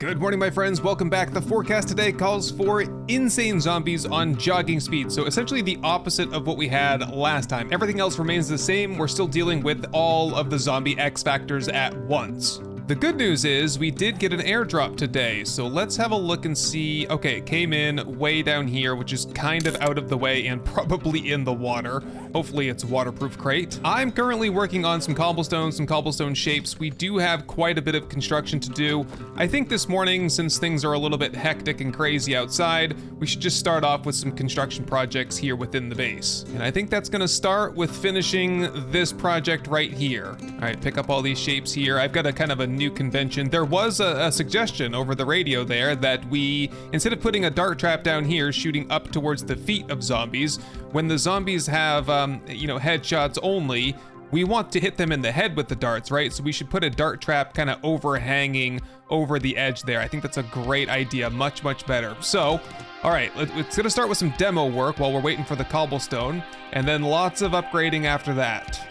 Good morning, my friends. Welcome back. The forecast today calls for insane zombies on jogging speed. So essentially the opposite of what we had last time. Everything else remains the same. We're still dealing with all of the zombie X factors at once. The good news is we did get an airdrop today, so let's have a look and see. Okay, it came in way down here, which is kind of out of the way and probably in the water. Hopefully it's a waterproof crate. I'm currently working on some cobblestone shapes. We do have quite a bit of construction to do. I think this morning, since things are a little bit hectic and crazy outside, we should just start off with some construction projects here within the base. And I think that's gonna start with finishing this project right here. All right, pick up all these shapes here. I've got a kind of a new convention. There was a suggestion over the radio there that we, instead of putting a dart trap down here shooting up towards the feet of zombies, when the zombies have, headshots only, we want to hit them in the head with the darts, right? So we should put a dart trap kind of overhanging over the edge there. I think that's a great idea, much, much better. So, all right, it's gonna start with some demo work while we're waiting for the cobblestone, and then lots of upgrading after that.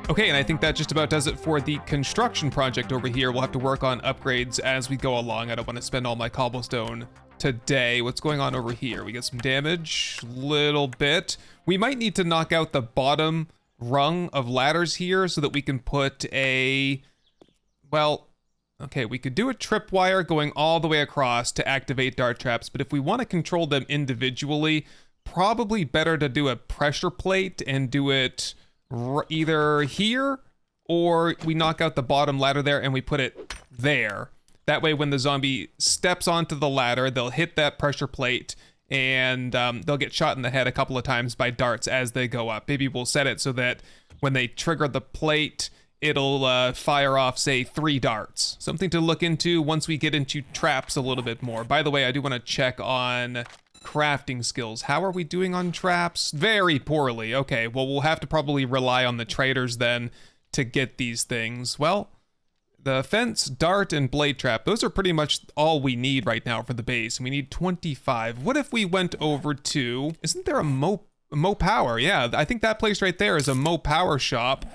Okay, and I think that just about does it for the construction project over here. We'll have to work on upgrades as we go along. I don't want to spend all my cobblestone today. What's going on over here? We get some damage, little bit. We might need to knock out the bottom rung of ladders here so that we can put we could do a tripwire going all the way across to activate dart traps, but if we want to control them individually, probably better to do a pressure plate and do it either here, or we knock out the bottom ladder there and we put it there. That way when the zombie steps onto the ladder, they'll hit that pressure plate and they'll get shot in the head a couple of times by darts as they go up. Maybe we'll set it so that when they trigger the plate, it'll fire off, say, 3 darts. Something to look into once we get into traps a little bit more. By the way, I do want to check on crafting skills. How are we doing on traps? Very poorly. Okay, well, we'll have to probably rely on the traders then to get these things. Well, the fence, dart, and blade trap, those are pretty much all we need right now for the base. We need 25. What if we went over to, isn't there a Mo Power? Yeah, I think that place right there is a Mo Power shop.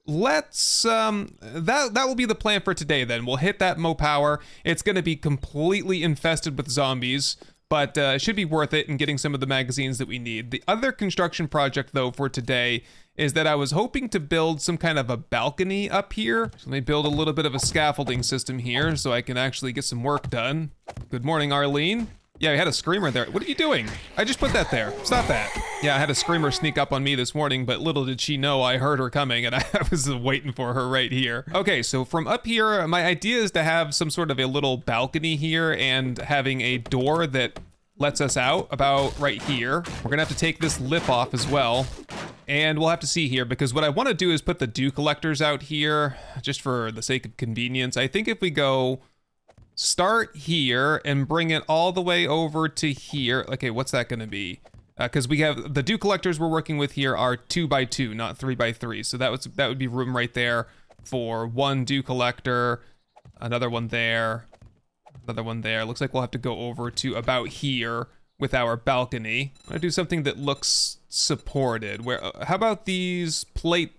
Let's, that will be the plan for today then. We'll hit that Mo Power. It's gonna be completely infested with zombies, but it should be worth it in getting some of the magazines that we need. The other construction project, though, for today is that I was hoping to build some kind of a balcony up here. So let me build a little bit of a scaffolding system here so I can actually get some work done. Good morning, Arlene. Yeah, we had a screamer there. What are you doing? I just put that there. Stop that. Yeah, I had a screamer sneak up on me this morning, but little did she know I heard her coming and I was waiting for her right here. Okay, so from up here, my idea is to have some sort of a little balcony here and having a door that lets us out about right here. We're gonna have to take this lip off as well. And we'll have to see here, because what I want to do is put the dew collectors out here just for the sake of convenience. I think if we go start here and bring it all the way over to here. Okay, what's that gonna be? Because we have the dew collectors we're working with here are 2x2, not 3x3. So that would be room right there for one dew collector, another one there, another one there. Looks like we'll have to go over to about here with our balcony. I'm gonna do something that looks supported. How about these plate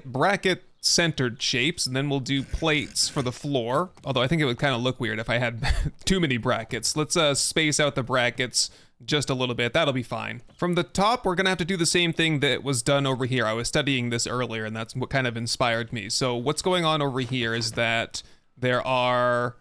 bracket centered shapes, and then we'll do plates for the floor. Although I think it would kind of look weird if I had too many brackets. Let's space out the brackets just a little bit. That'll be fine. From the top, we're gonna have to do the same thing that was done over here. I was studying this earlier, and that's what kind of inspired me. So what's going on over here is that there are,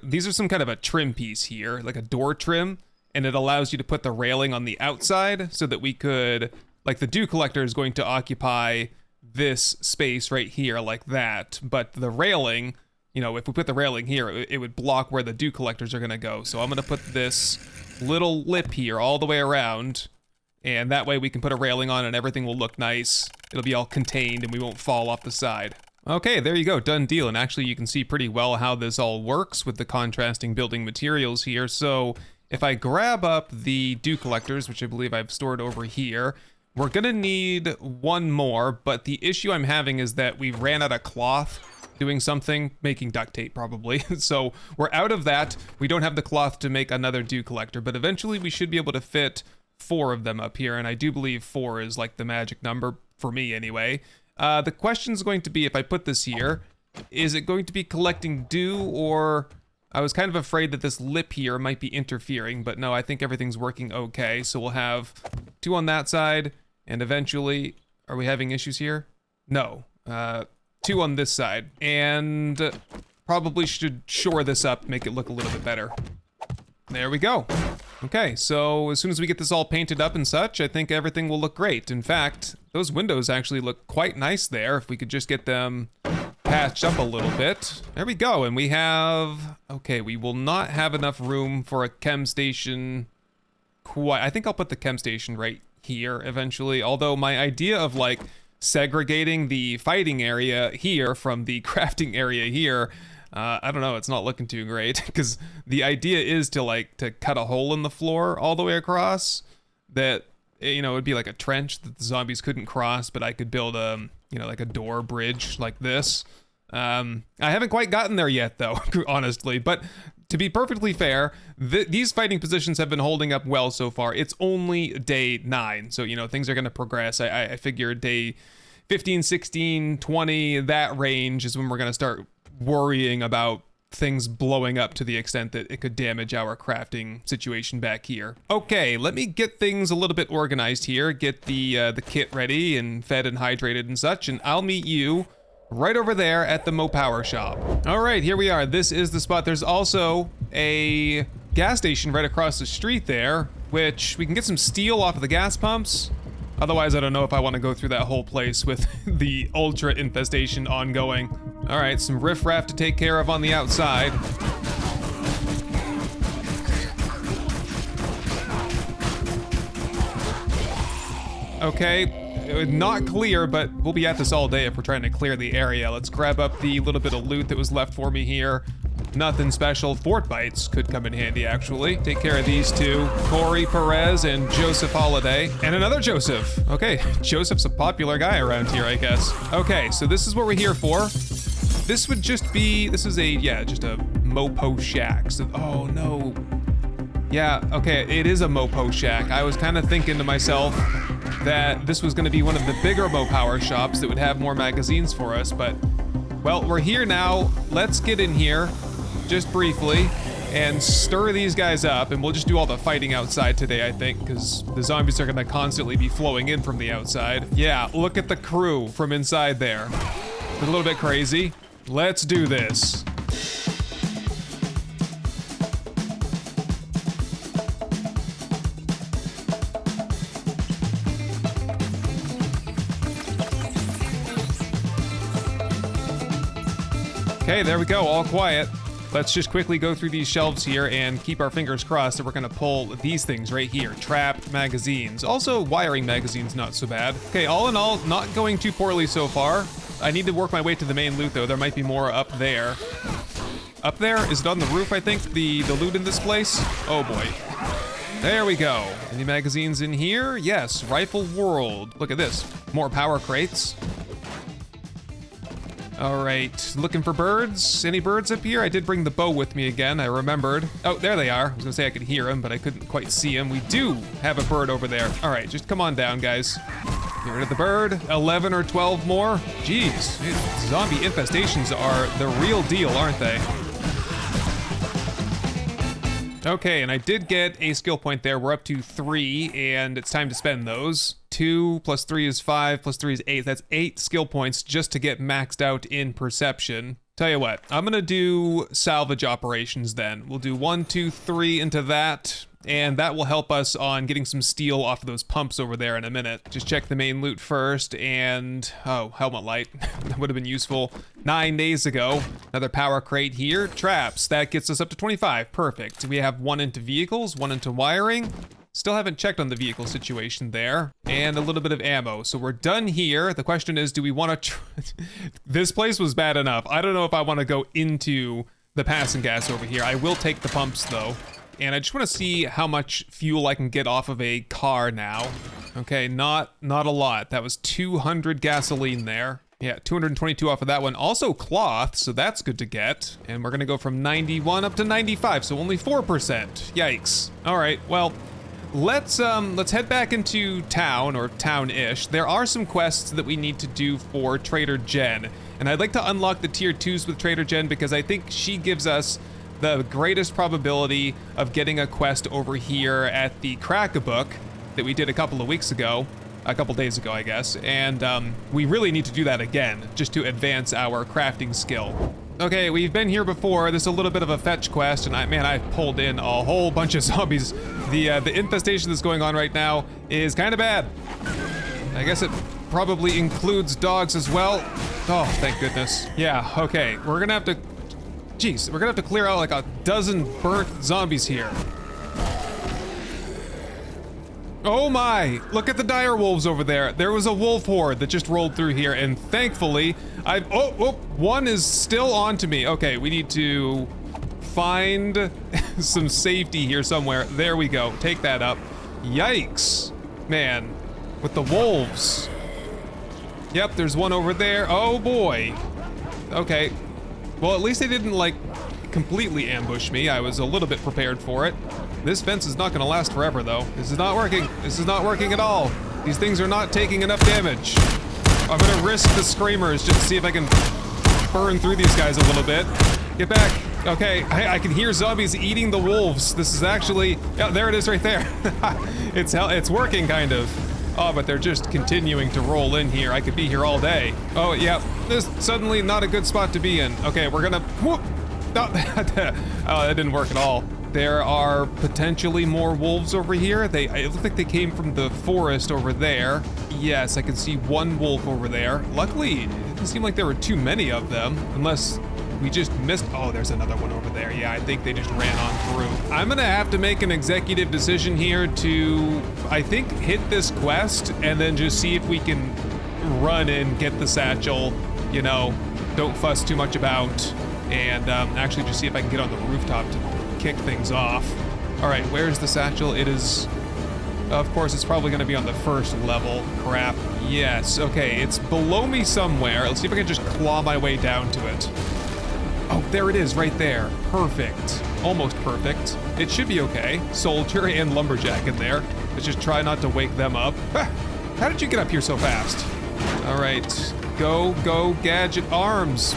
these are some kind of a trim piece here, like a door trim, and it allows you to put the railing on the outside so that we could, like the dew collector is going to occupy this space right here like that, but the railing, if we put the railing here, it would block where the dew collectors are gonna go. So I'm gonna put this little lip here all the way around. And that way we can put a railing on and everything will look nice. It'll be all contained and we won't fall off the side. Okay, there you go, done deal. And actually you can see pretty well how this all works with the contrasting building materials here. So if I grab up the dew collectors, which I believe I've stored over here, we're gonna need one more, but the issue I'm having is that we ran out of cloth doing something, making duct tape probably. So we're out of that. We don't have the cloth to make another dew collector, but eventually we should be able to fit 4 of them up here, and I do believe 4 is like the magic number, for me anyway. The question's going to be, if I put this here, is it going to be collecting dew, or... I was kind of afraid that this lip here might be interfering, but no, I think everything's working okay. So we'll have 2 on that side, and eventually... Are we having issues here? No. 2 on this side, and probably should shore this up, make it look a little bit better. There we go. Okay, so as soon as we get this all painted up and such, I think everything will look great. In fact, those windows actually look quite nice there, if we could just get them patched up a little bit. There we go, and we have... Okay, we will not have enough room for a chem station quite... I think I'll put the chem station right here eventually, although my idea of like segregating the fighting area here from the crafting area here, I don't know, it's not looking too great, because the idea is to cut a hole in the floor all the way across, that, you know, it'd be like a trench that the zombies couldn't cross, but I could build a, you know, like a door bridge like this. I haven't quite gotten there yet though, honestly, but to be perfectly fair, these fighting positions have been holding up well so far. It's only day 9, so, you know, things are going to progress. I figure day 15, 16, 20, that range is when we're going to start worrying about things blowing up to the extent that it could damage our crafting situation back here. Okay, let me get things a little bit organized here, get the kit ready and fed and hydrated and such, and I'll meet you right over there at the Mo Power shop. All right, here we are. This is the spot. There's also a gas station right across the street there, which we can get some steel off of the gas pumps. Otherwise, I don't know if I want to go through that whole place with the ultra infestation ongoing. All right, some riffraff to take care of on the outside. Okay, not clear, but we'll be at this all day if we're trying to clear the area. Let's grab up the little bit of loot that was left for me here. Nothing special. Fort bites could come in handy, actually. Take care of these 2. Corey Perez and Joseph Holiday. And another Joseph. Okay, Joseph's a popular guy around here, I guess. Okay, so this is what we're here for. This would just be... This is just a Mopo shack. So, oh, no. Yeah, okay, it is a Mopo shack. I was kind of thinking to myself that this was going to be one of the bigger Mo Power shops that would have more magazines for us, but... Well, we're here now. Let's get in here. Just briefly, and stir these guys up, and we'll just do all the fighting outside today, I think, because the zombies are gonna constantly be flowing in from the outside. Yeah, look at the crew from inside there. It's a little bit crazy. Let's do this. Okay, there we go, all quiet. Let's just quickly go through these shelves here and keep our fingers crossed that we're gonna pull these things right here. Trapped magazines. Also, wiring magazines, not so bad. Okay, all in all, not going too poorly so far. I need to work my way to the main loot though. There might be more up there. Up there? Is it on the roof, I think, the loot in this place? Oh boy. There we go. Any magazines in here? Yes, Rifle World. Look at this. More power crates. All right, looking for birds. Any birds up here? I did bring the bow with me again, I remembered. Oh, there they are. I was gonna say I could hear them, but I couldn't quite see them. We do have a bird over there. All right, just come on down, guys. Get rid of the bird. 11 or 12 more. Jeez, zombie infestations are the real deal, aren't they? Okay, and I did get a skill point there. We're up to 3, and it's time to spend those. 2 plus 3 is 5, plus 3 is 8. That's 8 skill points just to get maxed out in perception. Tell you what, I'm gonna do salvage operations then. We'll do 1, 2, 3 into that, and that will help us on getting some steel off of those pumps over there in a minute. Just check the main loot first, and oh, helmet light. That would have been useful 9 days ago. Another power crate here. Traps, that gets us up to 25, perfect. We have 1 into vehicles, 1 into wiring. Still haven't checked on the vehicle situation there. And a little bit of ammo. So we're done here. The question is, do we want to... This place was bad enough. I don't know if I want to go into the passing gas over here. I will take the pumps though. And I just want to see how much fuel I can get off of a car now. Okay, not a lot. That was 200 gasoline there. Yeah, 222 off of that one. Also cloth, so that's good to get. And we're gonna go from 91 up to 95, so only 4%. Yikes. All right, well, let's head back into town, or town-ish. There are some quests that we need to do for Trader Jen. And I'd like to unlock the tier 2s with Trader Jen because I think she gives us the greatest probability of getting a quest over here at the Crack-a-Book that we did a couple of weeks ago. A couple days ago, I guess. And we really need to do that again, just to advance our crafting skill. Okay, we've been here before. This is a little bit of a fetch quest, and I've pulled in a whole bunch of zombies. The infestation that's going on right now is kind of bad. I guess it probably includes dogs as well. Oh, thank goodness. Yeah, okay, we're gonna have to clear out like a dozen burnt zombies here. Oh my, look at the dire wolves over there. There was a wolf horde that just rolled through here, and thankfully, one is still onto me. Okay, we need to find some safety here somewhere. There we go, take that up. Yikes, man, with the wolves. Yep, there's one over there. Oh boy. Okay, well, at least they didn't like completely ambush me. I was a little bit prepared for it. This fence is not gonna last forever though. This is not working. This is not working at all. These things are not taking enough damage. I'm gonna risk the screamers just to see if I can burn through these guys a little bit. Get back. Okay, I can hear zombies eating the wolves. This is actually, yeah, there it is right there. It's working kind of. Oh, but they're just continuing to roll in here. I could be here all day. Oh, yeah, this is suddenly not a good spot to be in. Okay, we're gonna, whoop. No, oh, that didn't work at all. There are potentially more wolves over here. It looked like they came from the forest over there. Yes, I can see one wolf over there. Luckily, it didn't seem like there were too many of them, unless we just missed. Oh, there's another one over there. Yeah, I think they just ran on through. I'm gonna have to make an executive decision here to, I think, hit this quest and then just see if we can run and get the satchel, you know, don't fuss too much about, and actually just see if I can get on the rooftop to kick things off. All right, where's the satchel? It is, of course, it's probably gonna be on the first level. Crap, yes, okay, it's below me somewhere. Let's see if I can just claw my way down to it. Oh, there it is, right there. Perfect, almost perfect. It should be okay. Soldier and lumberjack in there. Let's just try not to wake them up. How did you get up here so fast? All right, go, gadget arms.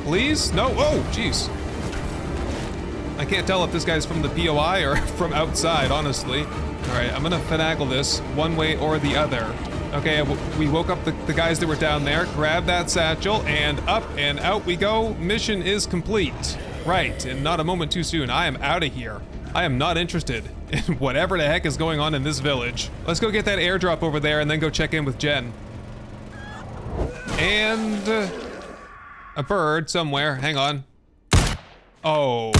Please? No, oh, jeez. I can't tell if this guy's from the POI or from outside, honestly. All right, I'm gonna finagle this one way or the other. Okay, we woke up the guys that were down there, grab that satchel, and up and out we go. Mission is complete. Right, and not a moment too soon. I am out of here. I am not interested in whatever the heck is going on in this village. Let's go get that airdrop over there and then go check in with Jen. And a bird somewhere, hang on. Oh.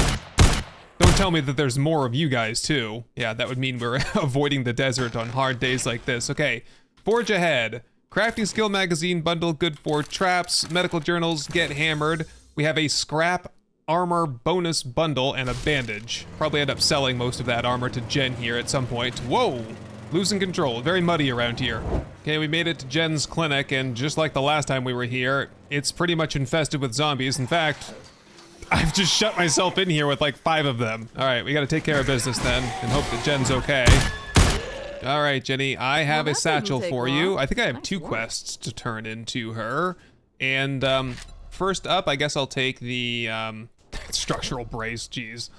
Don't tell me that there's more of you guys too. Yeah, that would mean we're avoiding the desert on hard days like this. Okay, forge ahead. Crafting skill magazine bundle, good for traps, medical journals, get hammered. We have a scrap armor bonus bundle and a bandage. Probably end up selling most of that armor to Jen here at some point. Whoa, losing control, very muddy around here. Okay, we made it to Jen's clinic, and just like the last time we were here, it's pretty much infested with zombies. In fact, I've just shut myself in here with like 5 of them. All right, we gotta take care of business then and hope that Jen's okay. All right, Jenny, I have a satchel for you. I think I have 2 quests to turn into her. And first up, I guess I'll take the Structural brace, jeez.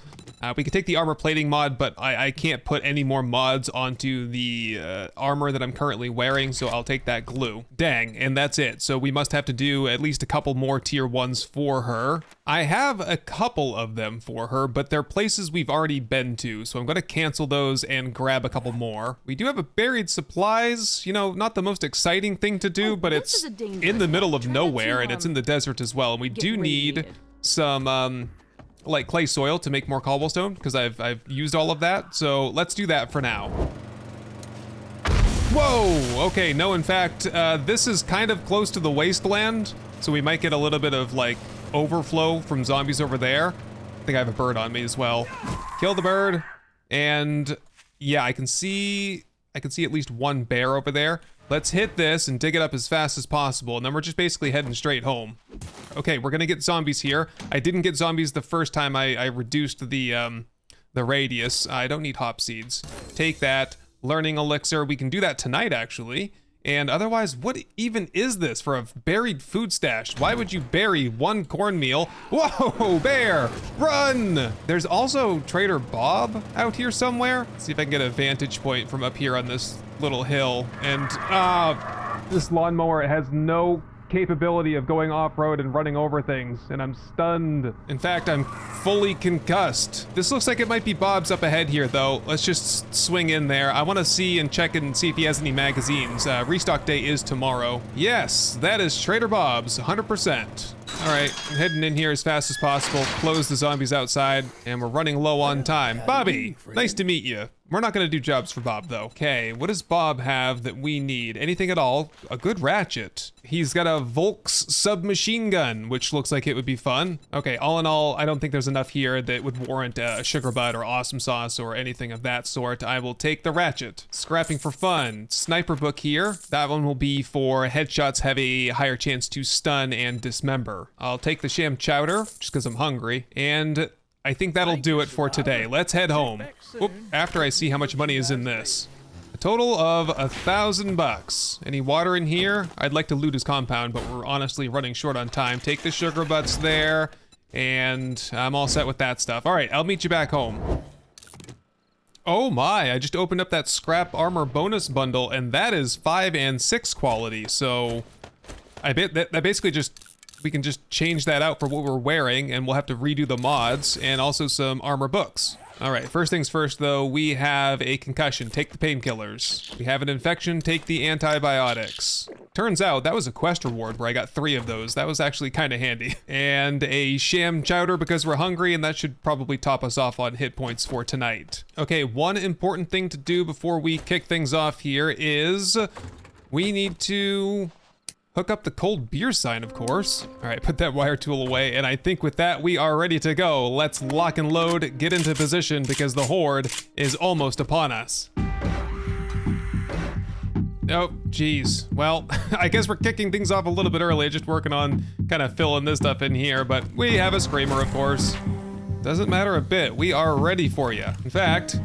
We could take the armor plating mod, but I can't put any more mods onto the armor that I'm currently wearing, so I'll take that glue. Dang, and that's it. So we must have to do at least a couple more tier 1s for her. I have a couple of them for her, but they're places we've already been to, so I'm going to cancel those and grab a couple more. We do have a buried supplies, you know, not the most exciting thing to do, but it's in the middle of nowhere, and it's in the desert as well, and we do need some like clay soil to make more cobblestone, because I've used all of that, so let's do that for now. Whoa, okay, no, in fact, this is kind of close to the wasteland, so we might get a little bit of like overflow from zombies over there. I think I have a bird on me as well. Kill the bird, and yeah, I can see at least one bear over there. Let's hit this and dig it up as fast as possible, and then we're just basically heading straight home. Okay, we're gonna get zombies here. I didn't get zombies the first time I reduced the radius. I don't need hop seeds. Take that. Learning elixir. We can do that tonight, actually. And otherwise, what even is this for a buried food stash? Why would you bury one cornmeal? Whoa, bear, run! There's also Trader Bob out here somewhere. Let's see if I can get a vantage point from up here on this little hill. And this lawnmower has no capability of going off-road and running over things, and I'm stunned. In fact, I'm fully concussed. This looks like it might be Bob's up ahead here, though. Let's just swing in there. I want to see and check and see if he has any magazines. Restock day is tomorrow. Yes, that is Trader Bob's, 100%. All right, I'm heading in here as fast as possible, close the zombies outside, and we're running low on time. Bobby, nice to meet you. We're not gonna do jobs for Bob though. Okay, what does Bob have that we need? Anything at all? A good ratchet. He's got a Volks submachine gun, which looks like it would be fun. Okay, all in all, I don't think there's enough here that would warrant a sugar butt or awesome sauce or anything of that sort. I will take the ratchet. Scrapping for fun. Sniper book here. That one will be for headshots have a higher chance to stun and dismember. I'll take the sham chowder, just because I'm hungry, and I think that'll do it for today. Let's head home. Oop, after I see how much money is in this. A total of $1,000. Any water in here? I'd like to loot his compound, but we're honestly running short on time. Take the sugar butts there, and I'm all set with that stuff. All right, I'll meet you back home. Oh my, I just opened up that scrap armor bonus bundle, and that is 5 and 6 quality, so I bet that basically just, we can just change that out for what we're wearing, and we'll have to redo the mods and also some armor books. All right, first things first though, we have a concussion, take the painkillers. We have an infection, take the antibiotics. Turns out that was a quest reward where I got 3 of those. That was actually kind of handy. And a sham chowder because we're hungry, and that should probably top us off on hit points for tonight. Okay, one important thing to do before we kick things off here is we need to hook up the cold beer sign, of course. All right, put that wire tool away, and I think with that, we are ready to go. Let's lock and load, get into position, because the horde is almost upon us. Oh, geez. Well, I guess we're kicking things off a little bit early, just working on kind of filling this stuff in here, but we have a screamer, of course. Doesn't matter a bit, we are ready for you. In fact,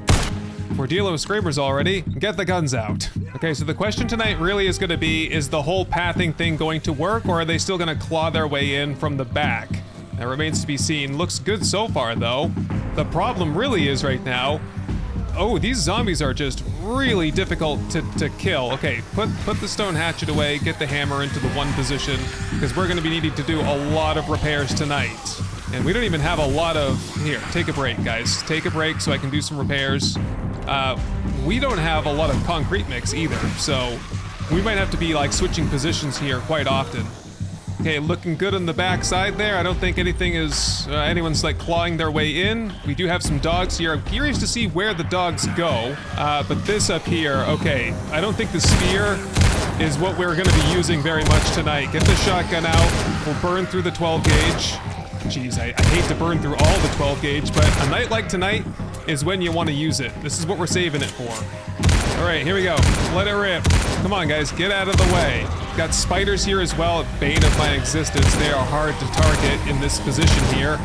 we're dealing with screamers already. Get the guns out. Okay, so the question tonight really is gonna be, is the whole pathing thing going to work, or are they still gonna claw their way in from the back? That remains to be seen. Looks good so far, though. The problem really is right now, oh, these zombies are just really difficult to kill. Okay, put the stone hatchet away, get the hammer into the one position, because we're gonna be needing to do a lot of repairs tonight. And we don't even have a lot of, here, take a break, guys. Take a break so I can do some repairs. We don't have a lot of concrete mix either, so we might have to be like switching positions here quite often. Okay, looking good on the back side there. I don't think anything is, anyone's like clawing their way in. We do have some dogs here. I'm curious to see where the dogs go, but this up here, okay. I don't think the spear is what we're gonna be using very much tonight. Get the shotgun out, we'll burn through the 12 gauge. Jeez, I hate to burn through all the 12 gauge, but a night like tonight is when you want to use it. This is what we're saving it for. All right, here we go. Let it rip. Come on, guys, get out of the way. Got spiders here as well, bane of my existence. They are hard to target in this position here.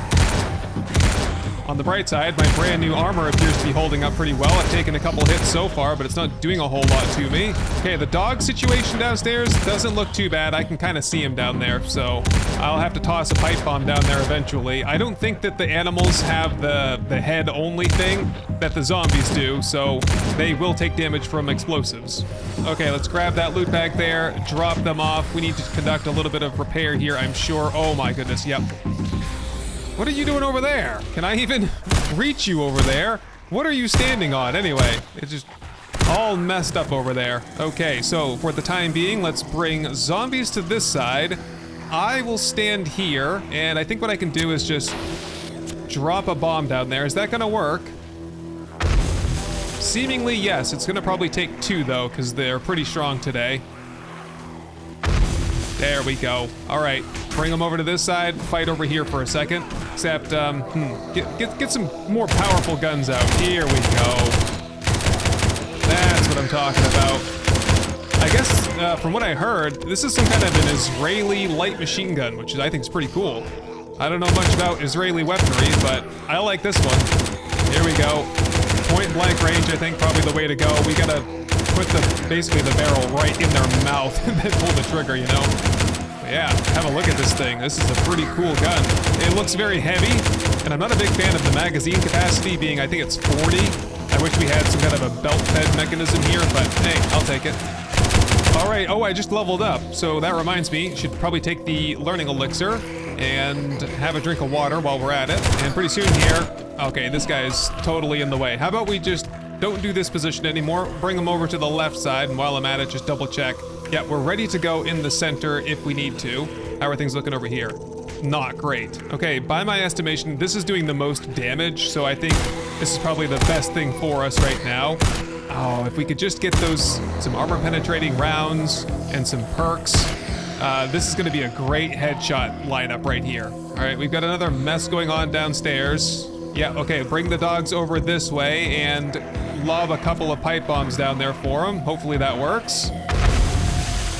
On the bright side, my brand new armor appears to be holding up pretty well. I've taken a couple hits so far, but it's not doing a whole lot to me. Okay, the dog situation downstairs doesn't look too bad. I can kind of see him down there, so I'll have to toss a pipe bomb down there eventually. I don't think that the animals have the head-only thing that the zombies do, so they will take damage from explosives. Okay, let's grab that loot bag there, drop them off. We need to conduct a little bit of repair here, I'm sure. Oh my goodness, yep. What are you doing over there? Can I even reach you over there? What are you standing on anyway? It's just all messed up over there. Okay, so for the time being, let's bring zombies to this side. I will stand here, and I think what I can do is just drop a bomb down there. Is that gonna work? Seemingly, yes. It's gonna probably take 2 though, because they're pretty strong today. There we go. All right, bring them over to this side, fight over here for a second. Except, get some more powerful guns out. Here we go. That's what I'm talking about. I guess, from what I heard, this is some kind of an Israeli light machine gun, which I think is pretty cool. I don't know much about Israeli weaponry, but I like this one. Here we go. Point blank range, I think, probably the way to go. We gotta put basically the barrel right in their mouth and then pull the trigger, you know? But yeah, have a look at this thing. This is a pretty cool gun. It looks very heavy, and I'm not a big fan of the magazine capacity being, I think it's 40. I wish we had some kind of a belt-fed mechanism here, but hey, I'll take it. All right, oh, I just leveled up, so that reminds me, should probably take the learning elixir and have a drink of water while we're at it. And pretty soon here, okay, this guy is totally in the way. How about we just don't do this position anymore, bring him over to the left side, and while I'm at it, just double check. Yeah, we're ready to go in the center if we need to. How are things looking over here? Not great. Okay, by my estimation, this is doing the most damage, so I think this is probably the best thing for us right now. Oh, if we could just get some armor penetrating rounds and some perks, this is gonna be a great headshot lineup right here. All right, we've got another mess going on downstairs. Yeah, okay, bring the dogs over this way and lob a couple of pipe bombs down there for them. Hopefully that works.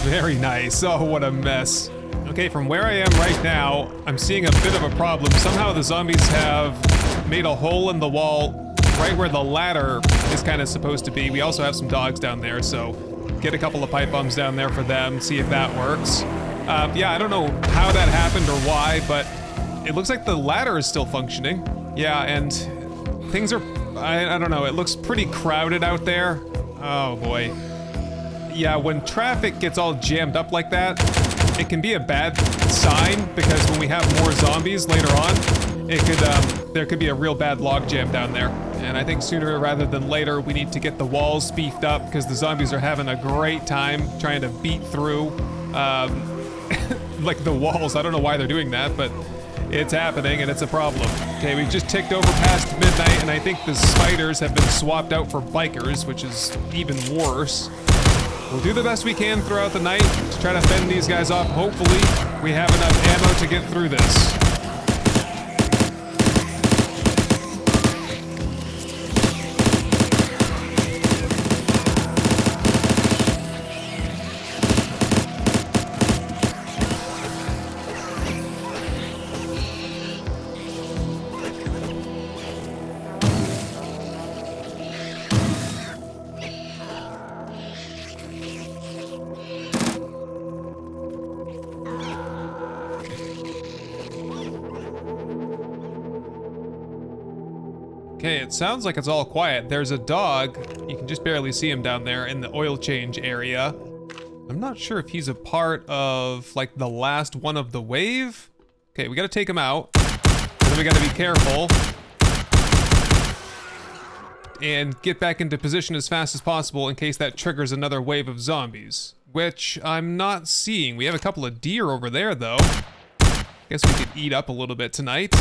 Very nice. Oh, what a mess. Okay, from where I am right now, I'm seeing a bit of a problem. Somehow the zombies have made a hole in the wall right where the ladder is kind of supposed to be. We also have some dogs down there, so get a couple of pipe bombs down there for them, see if that works. Yeah, I don't know how that happened or why, but it looks like the ladder is still functioning. Yeah, and things are, I don't know, it looks pretty crowded out there. Oh boy. Yeah, when traffic gets all jammed up like that, it can be a bad sign, because when we have more zombies later on, it could, there could be a real bad log jam down there. And I think sooner rather than later, we need to get the walls beefed up, because the zombies are having a great time trying to beat through, like the walls. I don't know why they're doing that, but it's happening and it's a problem. Okay, we've just ticked over past midnight, and I think the spiders have been swapped out for bikers, which is even worse. We'll do the best we can throughout the night to try to fend these guys off. Hopefully, we have enough ammo to get through this. Okay, it sounds like it's all quiet. There's a dog. You can just barely see him down there in the oil change area. I'm not sure if he's a part of, like, the last one of the wave. Okay, we gotta take him out. And then we gotta be careful. And get back into position as fast as possible in case that triggers another wave of zombies. Which I'm not seeing. We have a couple of deer over there, though. Guess we could eat up a little bit tonight.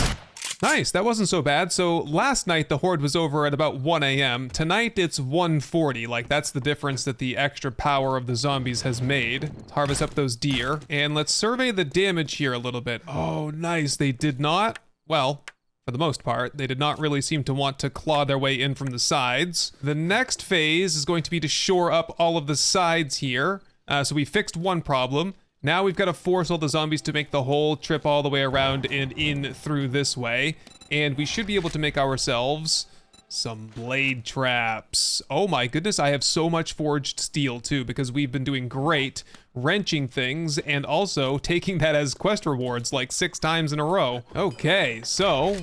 Nice, that wasn't so bad. So last night the horde was over at about 1 a.m. Tonight it's 1:40. Like, that's the difference that the extra power of the zombies has made. Let's harvest up those deer, and let's survey the damage here a little bit. Oh, nice. They did not, well, for the most part, they did not really seem to want to claw their way in from the sides. The next phase is going to be to shore up all of the sides here. So we fixed one problem. Now we've got to force all the zombies to make the whole trip all the way around and in through this way. and we should be able to make ourselves some blade traps. Oh my goodness, I have so much forged steel too, because we've been doing great wrenching things and also taking that as quest rewards like 6 times in a row. Okay, so,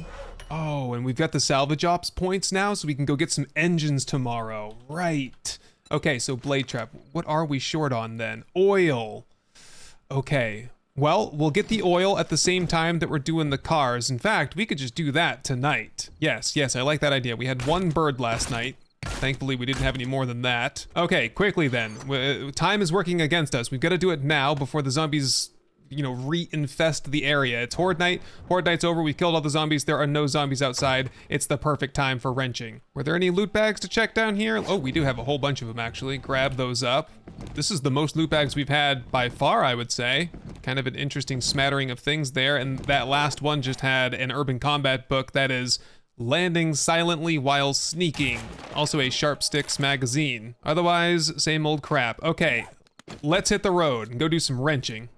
oh, and we've got the salvage ops points now, so we can go get some engines tomorrow. Right. Okay, so blade trap. What are we short on then? Oil. Okay. Well, we'll get the oil at the same time that we're doing the cars. In fact, we could just do that tonight. Yes, I like that idea. We had 1 bird last night. Thankfully, we didn't have any more than that. Okay, quickly then. Time is working against us. We've got to do it now before the zombies, re-infest the area. It's Horde Night. Horde Night's over. We killed all the zombies. There are no zombies outside. It's the perfect time for wrenching. Were there any loot bags to check down here? Oh, we do have a whole bunch of them, actually. Grab those up. This is the most loot bags we've had by far, I would say. Kind of an interesting smattering of things there. And that last one just had an urban combat book that is landing silently while sneaking. Also a Sharp Sticks magazine. Otherwise, same old crap. Okay, let's hit the road and go do some wrenching.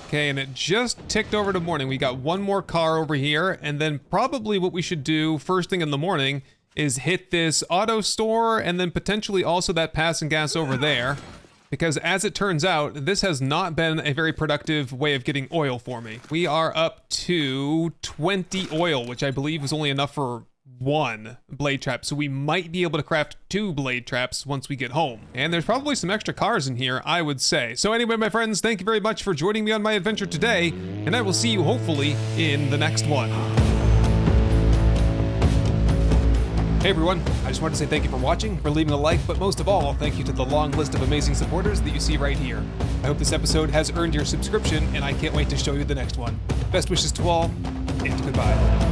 Okay, and it just ticked over to morning. We got 1 more car over here, and then probably what we should do first thing in the morning is hit this auto store and then potentially also that pass and gas over there. Because as it turns out, this has not been a very productive way of getting oil for me. We are up to 20 oil, which I believe was only enough for 1 blade trap, so we might be able to craft 2 blade traps once we get home. And there's probably some extra cars in here, I would say. So anyway, my friends, thank you very much for joining me on my adventure today, and I will see you hopefully in the next one. Hey everyone, I just wanted to say thank you for watching, for leaving a like, but most of all, thank you to the long list of amazing supporters that you see right here. I hope this episode has earned your subscription, and I can't wait to show you the next one. Best wishes to all, and goodbye.